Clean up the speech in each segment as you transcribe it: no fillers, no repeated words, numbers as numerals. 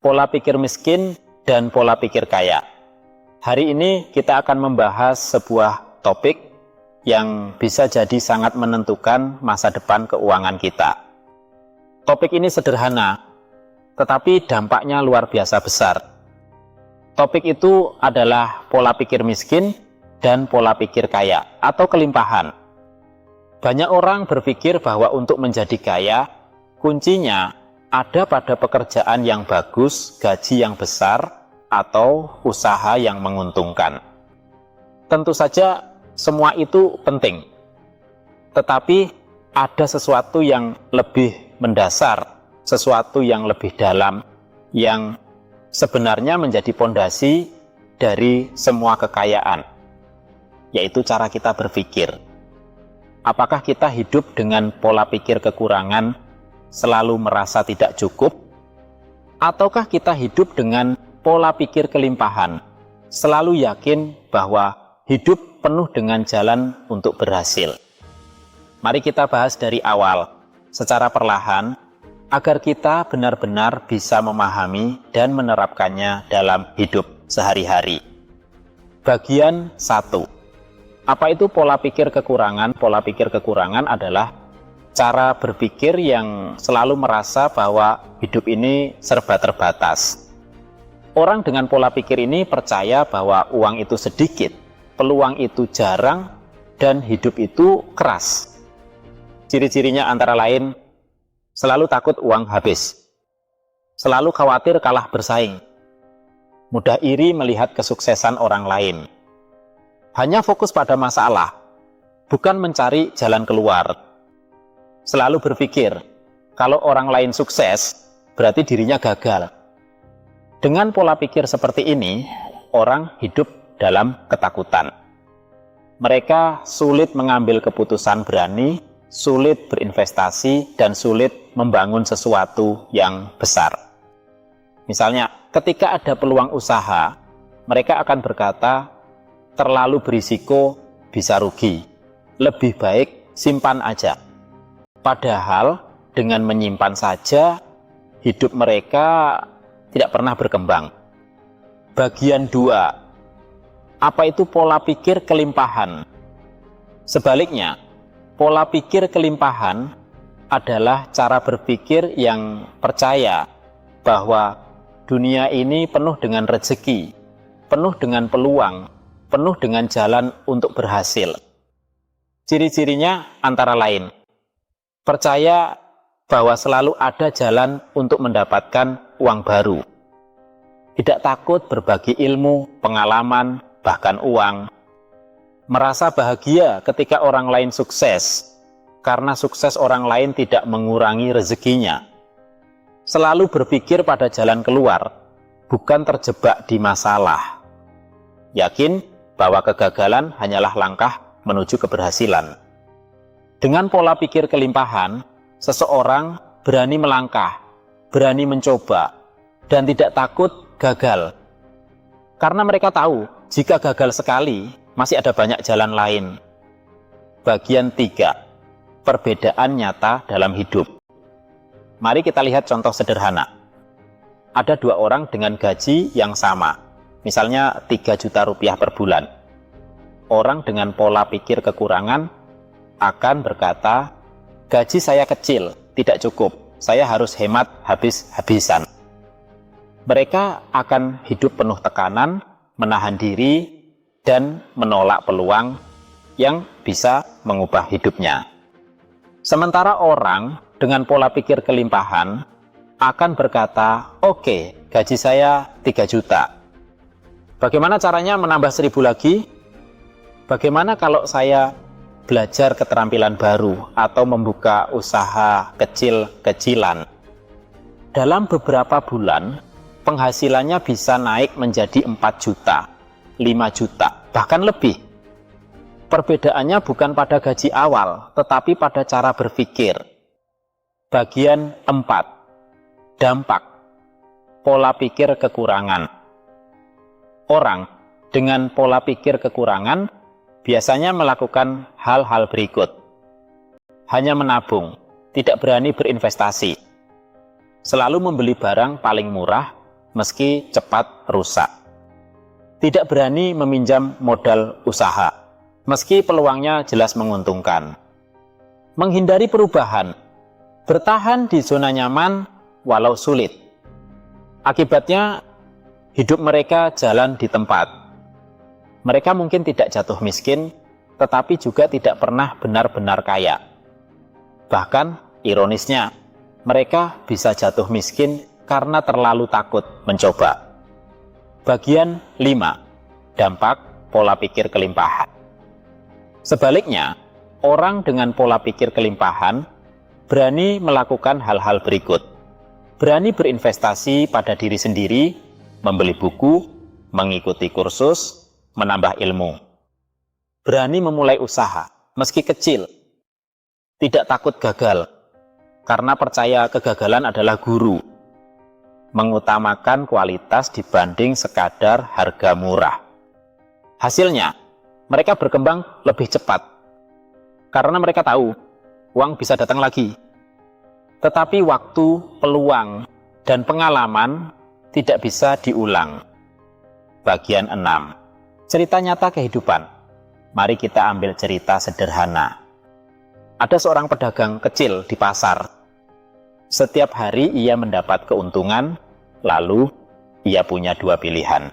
pola pikir miskin dan pola pikir kaya. Hari ini kita akan membahas sebuah topik yang bisa jadi sangat menentukan masa depan keuangan kita. Topik ini sederhana, tetapi dampaknya luar biasa besar. Topik itu adalah pola pikir miskin dan pola pikir kaya atau kelimpahan. Banyak orang berpikir bahwa untuk menjadi kaya, kuncinya ada pada pekerjaan yang bagus, gaji yang besar, atau usaha yang menguntungkan. Tentu saja semua itu penting. Tetapi ada sesuatu yang lebih mendasar, sesuatu yang lebih dalam, yang sebenarnya menjadi pondasi dari semua kekayaan, yaitu cara kita berpikir. Apakah kita hidup dengan pola pikir kekurangan, selalu merasa tidak cukup, ataukah kita hidup dengan pola pikir kelimpahan, selalu yakin bahwa hidup penuh dengan jalan untuk berhasil? Mari kita bahas dari awal, secara perlahan, agar kita benar-benar bisa memahami dan menerapkannya dalam hidup sehari-hari. Bagian 1. Apa itu pola pikir kekurangan? Pola pikir kekurangan adalah cara berpikir yang selalu merasa bahwa hidup ini serba terbatas. Orang dengan pola pikir ini percaya bahwa uang itu sedikit, peluang itu jarang, dan hidup itu keras. Ciri-cirinya antara lain, selalu takut uang habis, selalu khawatir kalah bersaing, mudah iri melihat kesuksesan orang lain, hanya fokus pada masalah, bukan mencari jalan keluar. Selalu berpikir, kalau orang lain sukses, berarti dirinya gagal. Dengan pola pikir seperti ini, orang hidup dalam ketakutan. Mereka sulit mengambil keputusan berani, sulit berinvestasi, dan sulit membangun sesuatu yang besar. Misalnya, ketika ada peluang usaha, mereka akan berkata, terlalu berisiko bisa rugi, lebih baik simpan aja. Padahal dengan menyimpan saja, hidup mereka tidak pernah berkembang. Bagian 2. Apa itu pola pikir kelimpahan? Sebaliknya, pola pikir kelimpahan adalah cara berpikir yang percaya bahwa dunia ini penuh dengan rezeki, penuh dengan peluang, penuh dengan jalan untuk berhasil. Ciri-cirinya antara lain, percaya bahwa selalu ada jalan untuk mendapatkan uang baru. Tidak takut berbagi ilmu, pengalaman, bahkan uang. Merasa bahagia ketika orang lain sukses, karena sukses orang lain tidak mengurangi rezekinya. Selalu berpikir pada jalan keluar, bukan terjebak di masalah. Yakin bahwa kegagalan hanyalah langkah menuju keberhasilan. Dengan pola pikir kelimpahan, seseorang berani melangkah, berani mencoba, dan tidak takut gagal. Karena mereka tahu, jika gagal sekali, masih ada banyak jalan lain. Bagian 3. Perbedaan nyata dalam hidup. Mari kita lihat contoh sederhana. Ada 2 orang dengan gaji yang sama. Misalnya 3 juta rupiah per bulan. Orang dengan pola pikir kekurangan akan berkata, gaji saya kecil, tidak cukup, saya harus hemat habis-habisan. Mereka akan hidup penuh tekanan, menahan diri, dan menolak peluang yang bisa mengubah hidupnya. Sementara orang dengan pola pikir kelimpahan akan berkata, oke, gaji saya 3 juta. Bagaimana caranya menambah 1.000 lagi? Bagaimana kalau saya belajar keterampilan baru atau membuka usaha kecil-kecilan? Dalam beberapa bulan, penghasilannya bisa naik menjadi 4 juta, 5 juta, bahkan lebih. Perbedaannya bukan pada gaji awal, tetapi pada cara berpikir. Bagian 4. Dampak. Pola pikir kekurangan. Orang dengan pola pikir kekurangan biasanya melakukan hal-hal berikut. Hanya menabung, tidak berani berinvestasi. Selalu membeli barang paling murah, meski cepat rusak. Tidak berani meminjam modal usaha, meski peluangnya jelas menguntungkan. Menghindari perubahan, bertahan di zona nyaman walau sulit. Akibatnya, hidup mereka jalan di tempat. Mereka mungkin tidak jatuh miskin, tetapi juga tidak pernah benar-benar kaya. Bahkan, ironisnya, mereka bisa jatuh miskin karena terlalu takut mencoba. Bagian 5. Dampak pola pikir kelimpahan. Sebaliknya, orang dengan pola pikir kelimpahan berani melakukan hal-hal berikut. Berani berinvestasi pada diri sendiri, membeli buku, mengikuti kursus, menambah ilmu. Berani memulai usaha, meski kecil. Tidak takut gagal, karena percaya kegagalan adalah guru. Mengutamakan kualitas dibanding sekadar harga murah. Hasilnya, mereka berkembang lebih cepat, karena mereka tahu uang bisa datang lagi. Tetapi waktu, peluang, dan pengalaman tidak bisa diulang. Bagian 6. Cerita nyata kehidupan. Mari kita ambil cerita sederhana. Ada seorang pedagang kecil di pasar. Setiap hari ia mendapat keuntungan, lalu ia punya dua pilihan.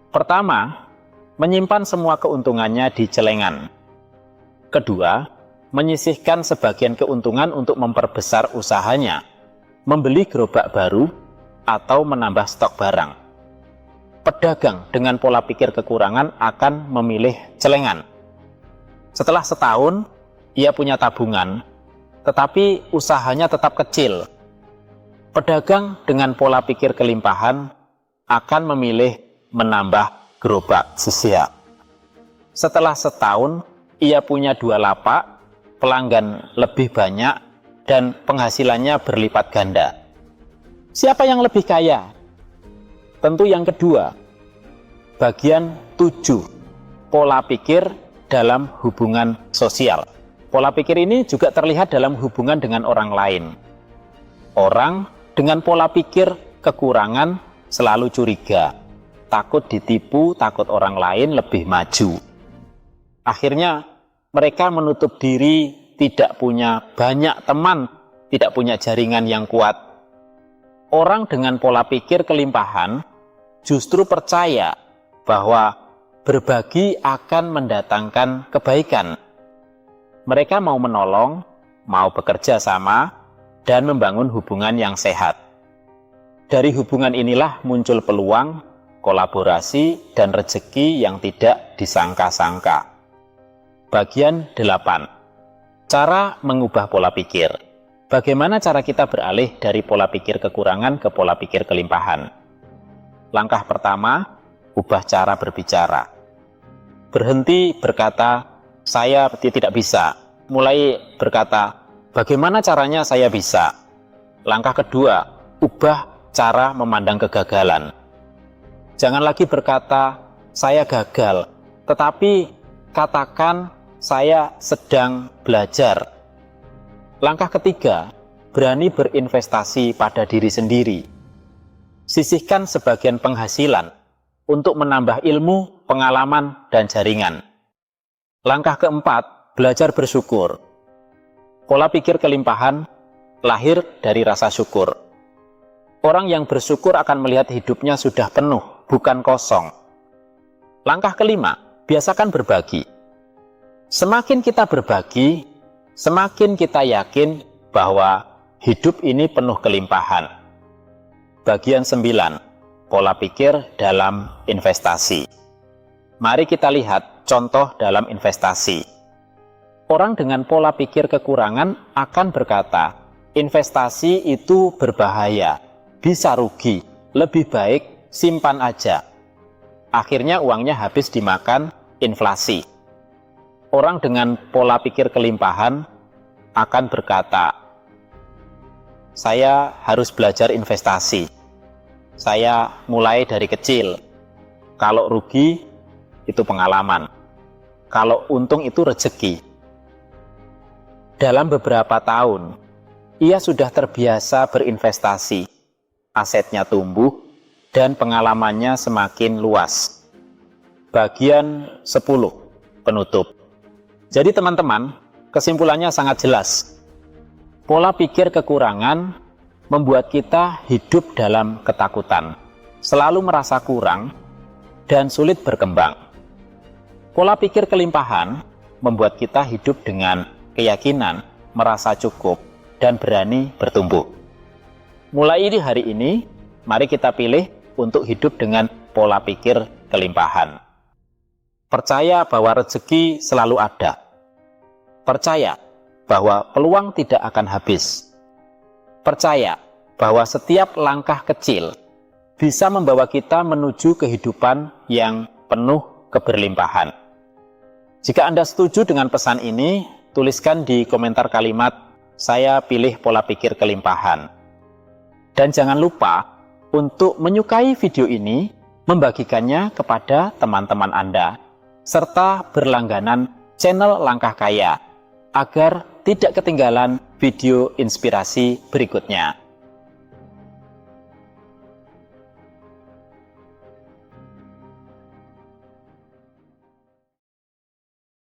Pertama, menyimpan semua keuntungannya di celengan. Kedua, menyisihkan sebagian keuntungan untuk memperbesar usahanya, membeli gerobak baru, atau menambah stok barang. Pedagang dengan pola pikir kekurangan akan memilih celengan. Setelah setahun, ia punya tabungan, tetapi usahanya tetap kecil. Pedagang dengan pola pikir kelimpahan akan memilih menambah gerobak sisa. Setelah setahun, ia punya 2 lapak, pelanggan lebih banyak, dan penghasilannya berlipat ganda. Siapa yang lebih kaya? Tentu yang kedua. Bagian 7. Pola pikir dalam hubungan sosial. Pola pikir ini juga terlihat dalam hubungan dengan orang lain. Orang dengan pola pikir kekurangan selalu curiga, takut ditipu, takut orang lain lebih maju. Akhirnya, mereka menutup diri, tidak punya banyak teman, tidak punya jaringan yang kuat. Orang dengan pola pikir kelimpahan justru percaya bahwa berbagi akan mendatangkan kebaikan. Mereka mau menolong, mau bekerja sama, dan membangun hubungan yang sehat. Dari hubungan inilah muncul peluang, kolaborasi, dan rezeki yang tidak disangka-sangka. Bagian 8. Cara mengubah pola pikir. Bagaimana cara kita beralih dari pola pikir kekurangan ke pola pikir kelimpahan? Langkah pertama, ubah cara berbicara. Berhenti berkata, saya tidak bisa. Mulai berkata, bagaimana caranya saya bisa? Langkah kedua, ubah cara memandang kegagalan. Jangan lagi berkata, saya gagal, tetapi katakan, saya sedang belajar. Langkah ketiga, berani berinvestasi pada diri sendiri. Sisihkan sebagian penghasilan untuk menambah ilmu, pengalaman, dan jaringan. Langkah keempat, belajar bersyukur. Pola pikir kelimpahan lahir dari rasa syukur. Orang yang bersyukur akan melihat hidupnya sudah penuh, bukan kosong. Langkah kelima, biasakan berbagi. Semakin kita berbagi, semakin kita yakin bahwa hidup ini penuh kelimpahan. Bagian 9. Pola pikir dalam investasi. Mari kita lihat contoh dalam investasi. Orang dengan pola pikir kekurangan akan berkata, investasi itu berbahaya, bisa rugi, lebih baik simpan aja. Akhirnya uangnya habis dimakan inflasi. Orang dengan pola pikir kelimpahan akan berkata, saya harus belajar investasi. Saya mulai dari kecil. Kalau rugi, itu pengalaman. Kalau untung, itu rezeki. Dalam beberapa tahun, ia sudah terbiasa berinvestasi. Asetnya tumbuh, dan pengalamannya semakin luas. Bagian 10, penutup. Jadi teman-teman, kesimpulannya sangat jelas. Pola pikir kekurangan membuat kita hidup dalam ketakutan, selalu merasa kurang, dan sulit berkembang. Pola pikir kelimpahan membuat kita hidup dengan keyakinan, merasa cukup, dan berani bertumbuh. Mulai di hari ini, mari kita pilih untuk hidup dengan pola pikir kelimpahan. Percaya bahwa rezeki selalu ada. Percaya bahwa peluang tidak akan habis. Percaya bahwa setiap langkah kecil bisa membawa kita menuju kehidupan yang penuh keberlimpahan. Jika Anda setuju dengan pesan ini, tuliskan di komentar kalimat, "Saya pilih pola pikir kelimpahan." Dan jangan lupa untuk menyukai video ini, membagikannya kepada teman-teman Anda, serta berlangganan channel Langkah Kaya, agar tidak ketinggalan video inspirasi berikutnya.